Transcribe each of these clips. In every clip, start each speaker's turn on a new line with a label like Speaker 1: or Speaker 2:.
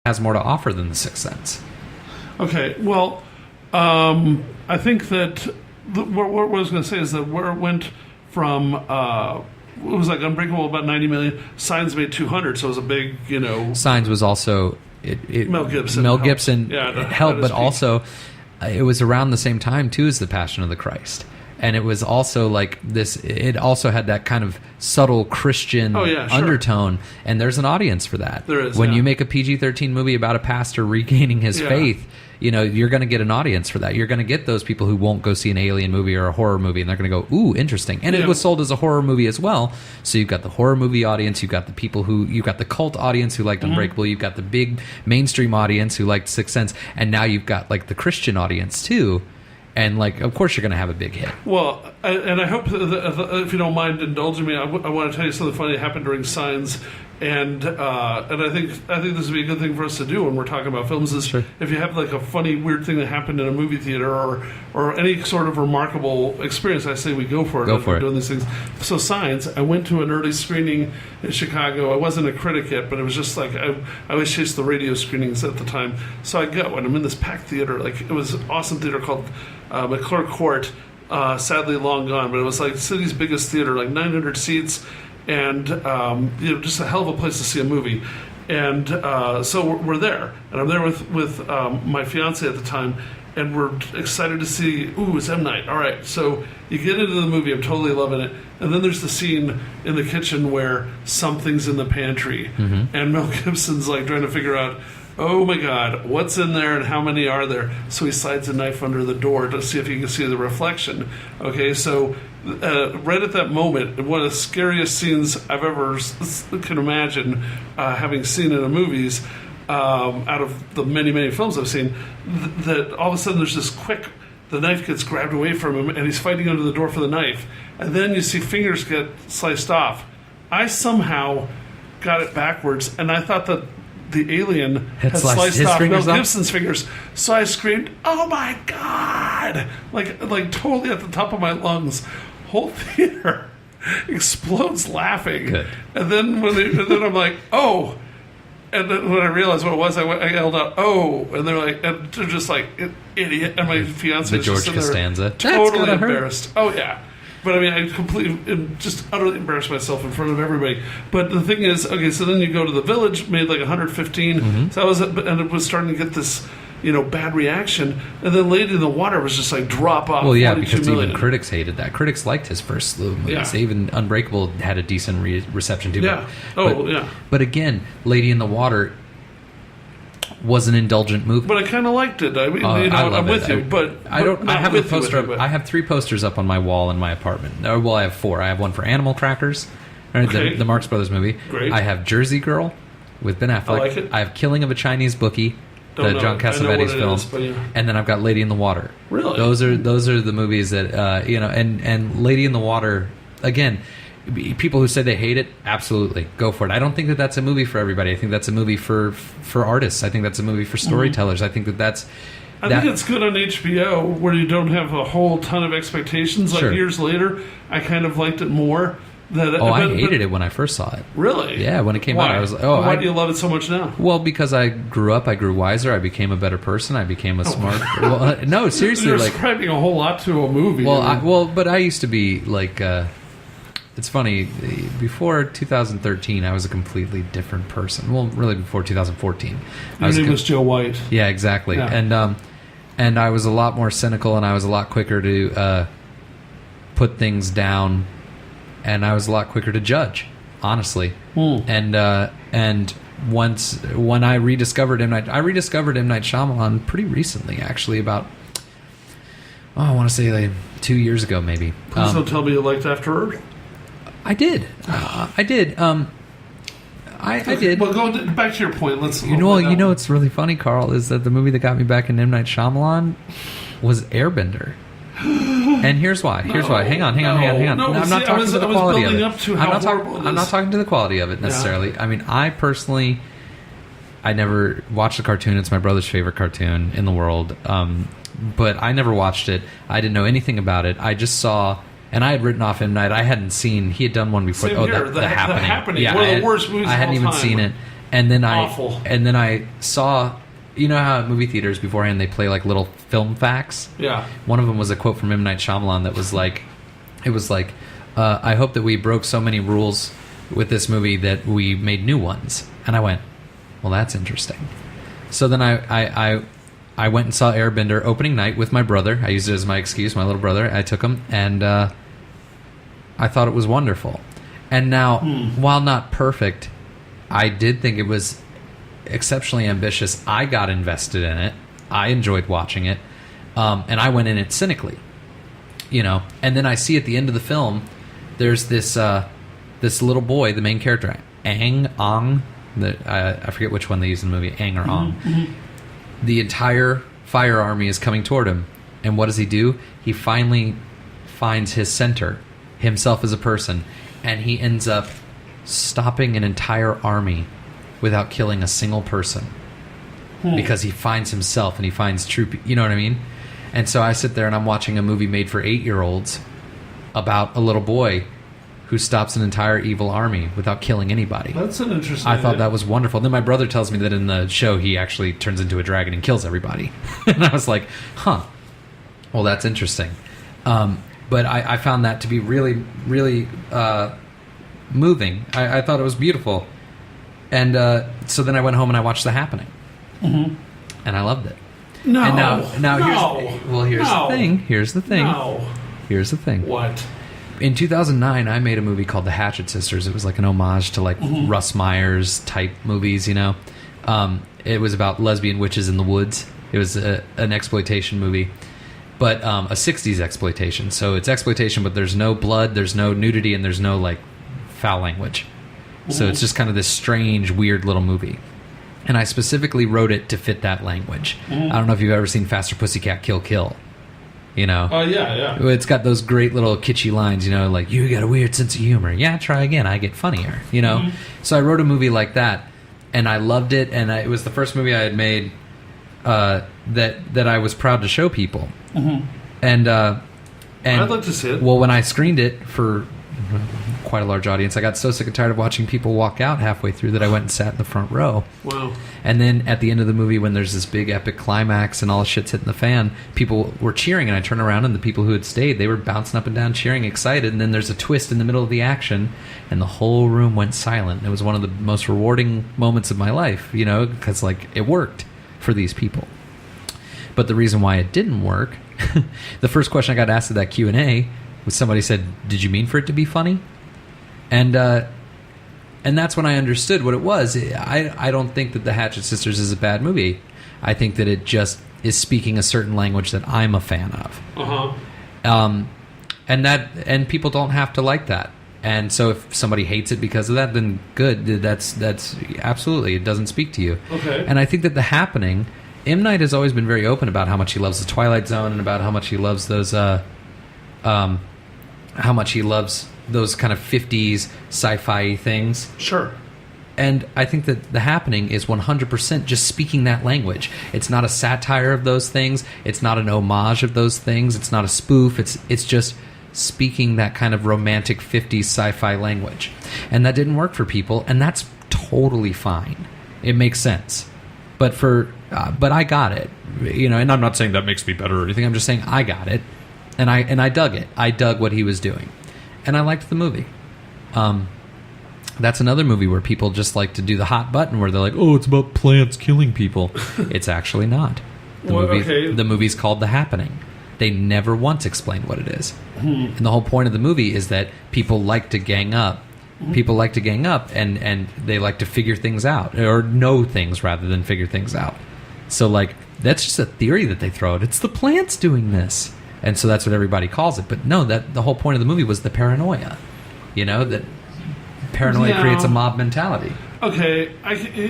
Speaker 1: has more to offer than The Sixth Sense.
Speaker 2: Okay, well, I think that what I was going to say is that where it went from, it was like Unbreakable about 90 million, Signs made 200, so it was a big,
Speaker 1: Signs was also...
Speaker 2: Mel Gibson
Speaker 1: helped, but also it was around the same time, too, as The Passion of the Christ. And it was also like this, it also had that kind of subtle Christian undertone, and there's an audience for that.
Speaker 2: There is,
Speaker 1: when you make a PG-13 movie about a pastor regaining his faith, you're going to get an audience for that. You're going to get those people who won't go see an alien movie or a horror movie, and they're going to go, ooh, interesting. And it was sold as a horror movie as well. So you've got the horror movie audience, you've got the people you've got the cult audience who liked Unbreakable, you've got the big mainstream audience who liked Sixth Sense, and now you've got like the Christian audience too. And, like, of course you're going to have a big hit.
Speaker 2: Well, and I hope, that, if you don't mind indulging me, I want to tell you something funny that happened during Signs. And I think this would be a good thing for us to do when we're talking about films is if you have, like, a funny, weird thing that happened in a movie theater or any sort of remarkable experience, I say we go for it.
Speaker 1: Go for it.
Speaker 2: Doing these things. So Signs, I went to an early screening in Chicago. I wasn't a critic yet, but it was just like, I always chased the radio screenings at the time. So I go, and I'm in this packed theater. Like, it was an awesome theater called McClure Court, sadly long gone, but it was like the city's biggest theater, like 900 seats, and just a hell of a place to see a movie. And so we're there, and I'm there with my fiance at the time, and we're excited to see, it's M. Night. All right, so you get into the movie, I'm totally loving it, and then there's the scene in the kitchen where something's in the pantry, and Mel Gibson's like trying to figure out, oh my God, what's in there and how many are there? So he slides a knife under the door to see if he can see the reflection. Okay, so right at that moment, one of the scariest scenes I've ever can imagine having seen in the movies, out of the many, many films I've seen, that all of a sudden there's this the knife gets grabbed away from him and he's fighting under the door for the knife. And then you see fingers get sliced off. I somehow got it backwards, and I thought that the alien had sliced off Mel Gibson's fingers. So I screamed, "Oh my God!" Like totally at the top of my lungs. Whole theater explodes laughing.
Speaker 1: Good.
Speaker 2: And then then I'm like, "Oh!" And then when I realized what it was, I yelled out, "Oh!" And they're just like, "Idiot!" And my fiance
Speaker 1: the
Speaker 2: was
Speaker 1: George
Speaker 2: just
Speaker 1: Costanza,
Speaker 2: totally embarrassed. Oh yeah. But I mean, I completely, just utterly embarrassed myself in front of everybody. But the thing is, okay, so then you go to The Village, made like 115. So and it was starting to get this, bad reaction. And then Lady in the Water was just like drop off.
Speaker 1: Well, yeah, because even critics hated that. Critics liked his first slew of movies.
Speaker 2: Yeah.
Speaker 1: Even Unbreakable had a decent reception too.
Speaker 2: Yeah.
Speaker 1: But again, Lady in the Water was an indulgent movie.
Speaker 2: But I kind of liked it. I mean, I'm with you, but
Speaker 1: I don't. I have a poster. I have 3 posters up on my wall in my apartment. Well, I have 4. I have one for Animal Crackers, the Marx Brothers movie.
Speaker 2: Great.
Speaker 1: I have Jersey Girl with Ben Affleck.
Speaker 2: I like it.
Speaker 1: I have Killing of a Chinese Bookie, the John Cassavetes film, and then I've got Lady in the Water.
Speaker 2: Really,
Speaker 1: those are the movies that and Lady in the Water again. People who said they hate it, absolutely go for it. I don't think that that's a movie for everybody. I think that's a movie for artists. I think that's a movie for storytellers. I think that's.
Speaker 2: I think it's good on HBO where you don't have a whole ton of expectations. Like years later, I kind of liked it more.
Speaker 1: I hated it when I first saw it.
Speaker 2: Really?
Speaker 1: Yeah, when it came out, I was like,
Speaker 2: why do you love it so much now?
Speaker 1: Well, because I grew up, I grew wiser, I became a better person, I became a smart. Well, no, seriously,
Speaker 2: you're describing a whole lot to a movie.
Speaker 1: But I used to be like. It's funny, before 2013, I was a completely different person. Well, really before 2014.
Speaker 2: Your name was Joe White.
Speaker 1: Yeah, exactly. Yeah. And I was a lot more cynical, and I was a lot quicker to put things down, and I was a lot quicker to judge, honestly. And when I rediscovered M. Night Shyamalan pretty recently, actually, about... I want to say like 2 years ago, maybe.
Speaker 2: Please don't tell me you liked After Earth.
Speaker 1: I did. I did. I did.
Speaker 2: Well, go back to your point. Let's.
Speaker 1: What's really funny, Carl, is that the movie that got me back in M. Night Shyamalan was Airbender. And here's why. Hang on.
Speaker 2: No,
Speaker 1: I'm not talking to the quality of it.
Speaker 2: I'm
Speaker 1: not talking to the quality of it necessarily. Yeah. I mean, I personally, I never watched the cartoon. It's my brother's favorite cartoon in the world. But I never watched it. I didn't know anything about it. I just saw. And I had written off M. Night. I hadn't seen... He had done one before.
Speaker 2: The Happening. Yeah, one of the worst movies
Speaker 1: I hadn't
Speaker 2: of
Speaker 1: even
Speaker 2: all time.
Speaker 1: seen it. And then
Speaker 2: Awful.
Speaker 1: I saw, you know how at movie theaters beforehand they play like little film facts?
Speaker 2: Yeah.
Speaker 1: One of them was a quote from M. Night Shyamalan that was like, it was like, I hope that we broke so many rules with this movie that we made new ones. And I went, well, that's interesting. So then I went and saw Airbender opening night with my brother. I used it as my excuse, my little brother. I took him, and I thought it was wonderful. And now, while not perfect, I did think it was exceptionally ambitious. I got invested in it. I enjoyed watching it. And I went in it cynically, you know. And then I see at the end of the film, there's this little boy, the main character, Ong. I forget which one they use in the movie, Ang or Ong. Mm-hmm. The entire fire army is coming toward him. And what does he do? He finally finds his center, himself as a person. And he ends up stopping an entire army without killing a single person, because he finds himself and he finds true, you know what I mean? And so I sit there and I'm watching a movie made for 8-year-olds about a little boy who stops an entire evil army without killing anybody.
Speaker 2: That's an interesting
Speaker 1: I thought
Speaker 2: idea.
Speaker 1: that was wonderful. Then my brother tells me that in the show he actually turns into a dragon and kills everybody. And I was like, huh, well, that's interesting. But I found that to be really, really moving. I thought it was beautiful. And so then I went home and I watched The Happening. Mm-hmm. And I loved it.
Speaker 2: No.
Speaker 1: And now here's
Speaker 2: No.
Speaker 1: the thing. Here's the thing.
Speaker 2: No.
Speaker 1: Here's the thing.
Speaker 2: What?
Speaker 1: In 2009, I made a movie called The Hatchet Sisters. It was like an homage to like Russ Myers type movies, you know. It was about lesbian witches in the woods. It was an exploitation movie, but a 60s exploitation. So it's exploitation, but there's no blood, there's no nudity, and there's no like foul language. So it's just kind of this strange, weird little movie. And I specifically wrote it to fit that language. I don't know if you've ever seen Faster Pussycat Kill Kill. You know?
Speaker 2: Oh, yeah.
Speaker 1: It's got those great little kitschy lines, you know, like, you got a weird sense of humor. Yeah, try again. I get funnier, you know? So I wrote a movie like that, and I loved it, and it was the first movie I had made that I was proud to show people. And
Speaker 2: I'd like to see it.
Speaker 1: Well, when I screened it for quite a large audience, I got so sick and tired of watching people walk out halfway through that I went and sat in the front row.
Speaker 2: Wow.
Speaker 1: And then at the end of the movie, when there's this big epic climax and all the shit's hitting the fan, people were cheering, and I turned around and the people who had stayed, they were bouncing up and down cheering, excited, and then there's a twist in the middle of the action and the whole room went silent. It was one of the most rewarding moments of my life, you know, because like it worked for these people. But the reason why it didn't work, the first question I got asked at that Q&A was, somebody said, did you mean for it to be funny? And that's when I understood what it was. I don't think that The Hatchet Sisters is a bad movie. I think that it just is speaking a certain language that I'm a fan of. And people don't have to like that. And so if somebody hates it because of that, then good. That's absolutely, it doesn't speak to you.
Speaker 2: Okay.
Speaker 1: And I think that The Happening, M. Night has always been very open about how much he loves The Twilight Zone and about how much he loves those those kind of 50s sci-fi things.
Speaker 2: Sure.
Speaker 1: And I think that The Happening is 100% just speaking that language. It's not a satire of those things. It's not an homage of those things. It's not a spoof. It's just speaking that kind of romantic 50s sci-fi language. And that didn't work for people, and that's totally fine. It makes sense. But I got it. You know, and I'm not saying that makes me better or anything. I'm just saying I got it. And I dug it. I dug what he was doing. And I liked the movie. That's another movie where people just like to do the hot button where they're like, oh, it's about plants killing people. It's actually not. The movie's called The Happening. They never once explain what it is. And the whole point of the movie is that people like to gang up. People like to gang up, and they like to figure things out, or know things rather than figure things out. So, like, that's just a theory that they throw out. It's the plants doing this. And so that's what everybody calls it. But no, that the whole point of the movie was the paranoia. You know, that paranoia creates a mob mentality.
Speaker 2: Okay,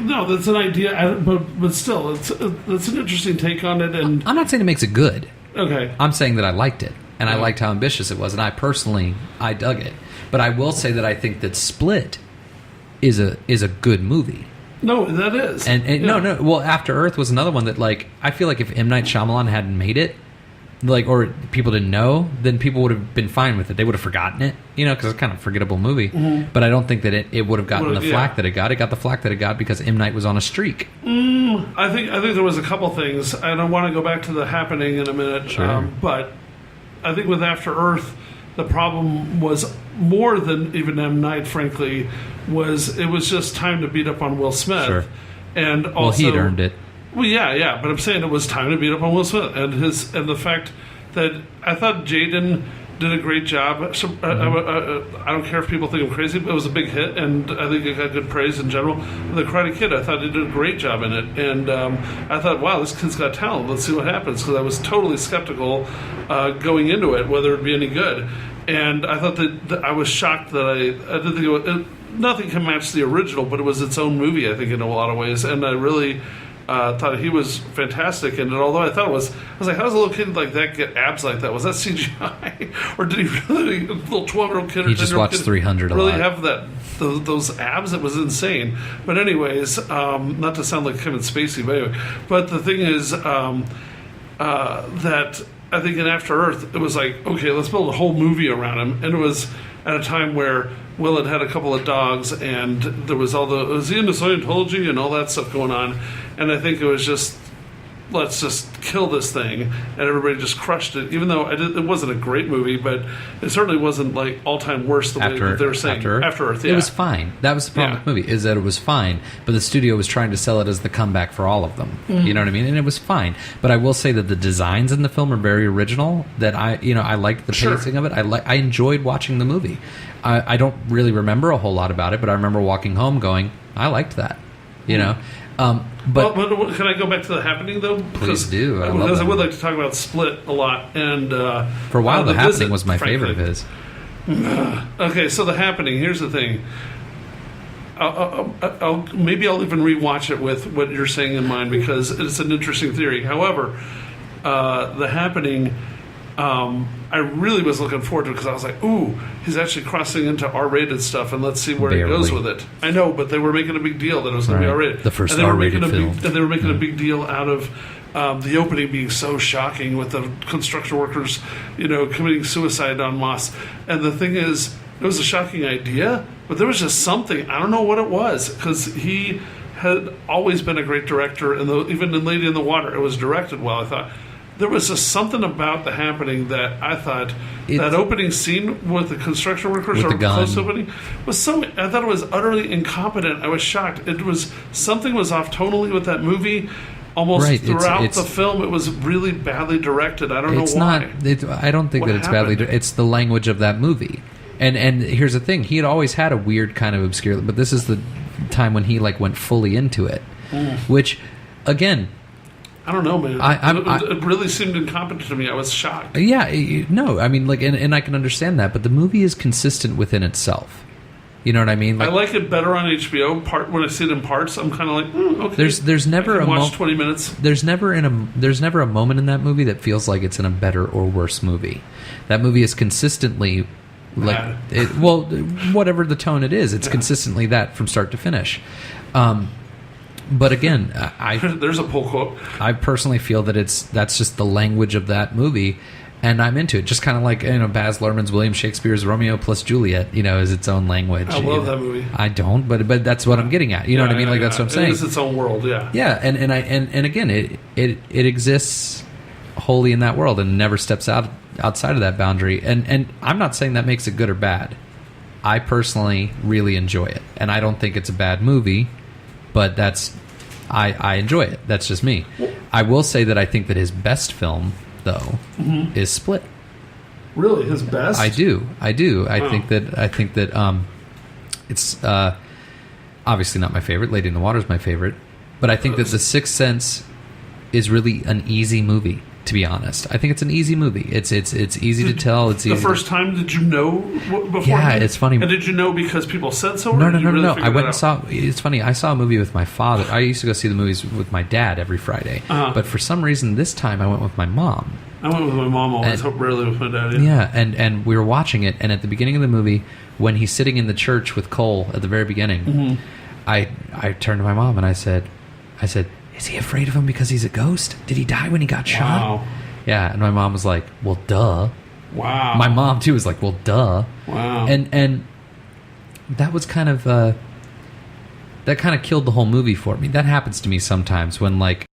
Speaker 2: no, that's an idea, but still, it's an interesting take on it. And
Speaker 1: I'm not saying it makes it good.
Speaker 2: Okay,
Speaker 1: I'm saying that I liked it, and I liked how ambitious it was, and I dug it. But I will say that I think that Split is a good movie.
Speaker 2: No, that is.
Speaker 1: And no. Well, After Earth was another one that, like, I feel like if M. Night Shyamalan hadn't made it, like, or people didn't know, then people would have been fine with it. They would have forgotten it, because it's kind of a forgettable movie. But I don't think that it would have gotten the flack that it got. It got the flack that it got because M. Night was on a streak.
Speaker 2: I think there was a couple things. I don't want to go back to The Happening in a minute,
Speaker 1: Sure.
Speaker 2: but I think with After Earth, the problem was more than even M. Night, frankly, it was just time to beat up on Will Smith.
Speaker 1: Sure.
Speaker 2: And also,
Speaker 1: Well, he'd earned it.
Speaker 2: Well, yeah, but I'm saying it was time to beat up on Will Smith, and the fact that I thought Jaden did a great job. So, I don't care if people think I'm crazy, but it was a big hit, and I think it got good praise in general. The Karate Kid, I thought he did a great job in it, and I thought, wow, this kid's got talent. Let's see what happens, because I was totally skeptical going into it whether it'd be any good, and I thought that I was shocked that I didn't think nothing can match the original, but it was its own movie, I think, in a lot of ways, and I really. Thought he was fantastic, and although I thought I was like, how does a little kid like that get abs like that? Was that CGI, or did he really, a little 12-year-old kid?
Speaker 1: He just watched 300 a
Speaker 2: really
Speaker 1: lot.
Speaker 2: have those abs? It was insane. But anyways, not to sound like Kevin Spacey, but anyway. But the thing is that I think in After Earth, it was like, okay, let's build a whole movie around him, and it was at a time where Will had a couple of dogs, and there was was he into Scientology and all that stuff going on, and I think it was just, let's just kill this thing, and everybody just crushed it, even though it wasn't a great movie, but it certainly wasn't like all-time worst the way that they were saying. After Earth, yeah.
Speaker 1: It was fine. That was the problem with the movie, is that it was fine, but the studio was trying to sell it as the comeback for all of them. You know what I mean? And it was fine. But I will say that the designs in the film are very original, that I liked the pacing of it. I enjoyed watching the movie. I don't really remember a whole lot about it, but I remember walking home going, I liked that. But
Speaker 2: can I go back to The Happening, though?
Speaker 1: Please do.
Speaker 2: Because I would like to talk about Split a lot. And
Speaker 1: for a while, The Happening was my favorite of his.
Speaker 2: Okay, so The Happening, here's the thing. Maybe I'll even rewatch it with what you're saying in mind, because it's an interesting theory. However, The Happening... I really was looking forward to it, because I was like, ooh, he's actually crossing into R-rated stuff, and let's see where he goes with it. I know, but they were making a big deal that it was going to be R-rated.
Speaker 1: The first R-rated film.
Speaker 2: And they were making a big deal out of the opening being so shocking, with the construction workers, committing suicide en masse. And the thing is, it was a shocking idea, but there was just something, I don't know what it was, because he had always been a great director, and even in Lady in the Water, it was directed well, I thought. There was just something about The Happening that I thought that opening scene with the construction workers, or close opening, was so. I thought it was utterly incompetent. I was shocked. Something was off tonally with that movie. Almost throughout the film, it was really badly directed. I don't know why.
Speaker 1: I don't think that it's badly. It's the language of that movie. And here's the thing: he had always had a weird kind of obscure, but this is the time when he went fully into it, which, again.
Speaker 2: I don't know, man. It really seemed incompetent to me. I was shocked.
Speaker 1: Yeah, no, I mean, and I can understand that, but the movie is consistent within itself. You know what I mean?
Speaker 2: I like it better on HBO. When I see it in parts, I'm kind of like, okay.
Speaker 1: There's never
Speaker 2: watch 20 minutes.
Speaker 1: There's never a moment in that movie that feels like it's in a better or worse movie. That movie is consistently whatever the tone it is, it's consistently that from start to finish. But again,
Speaker 2: there's a pull quote.
Speaker 1: I personally feel that that's just the language of that movie, and I'm into it. Just kind of like Baz Luhrmann's William Shakespeare's Romeo plus Juliet, is its own language.
Speaker 2: I love that movie.
Speaker 1: I don't, but that's what I'm getting at. You know what I mean? That's what I'm saying.
Speaker 2: It is its own world, yeah.
Speaker 1: Yeah, and again, it exists wholly in that world and never steps outside of that boundary. And I'm not saying that makes it good or bad. I personally really enjoy it, and I don't think it's a bad movie. But I enjoy it. That's just me. I will say that I think that his best film, though, is Split.
Speaker 2: Really, his best?
Speaker 1: I do. I think that it's obviously not my favorite. Lady in the Water is my favorite, but I think that The Sixth Sense is really an easy movie. To be honest, I think it's an easy movie. It's easy to tell. It's easy.
Speaker 2: The first time, did you know before?
Speaker 1: Yeah, it's funny.
Speaker 2: And did you know because people said so?
Speaker 1: No. I went and saw. It's funny. I saw a movie with my father. I used to go see the movies with my dad every Friday, but for some reason this time I went with my mom.
Speaker 2: I went with my mom always. Rarely with my dad.
Speaker 1: Yeah, and we were watching it, and at the beginning of the movie, when he's sitting in the church with Cole at the very beginning, I turned to my mom and I said. Is he afraid of him because he's a ghost? Did he die when he got shot? Yeah, and my mom was like, well, duh.
Speaker 2: Wow.
Speaker 1: My mom, too, was like, well, duh.
Speaker 2: Wow.
Speaker 1: And that was kind of... that kind of killed the whole movie for me. That happens to me sometimes when, like,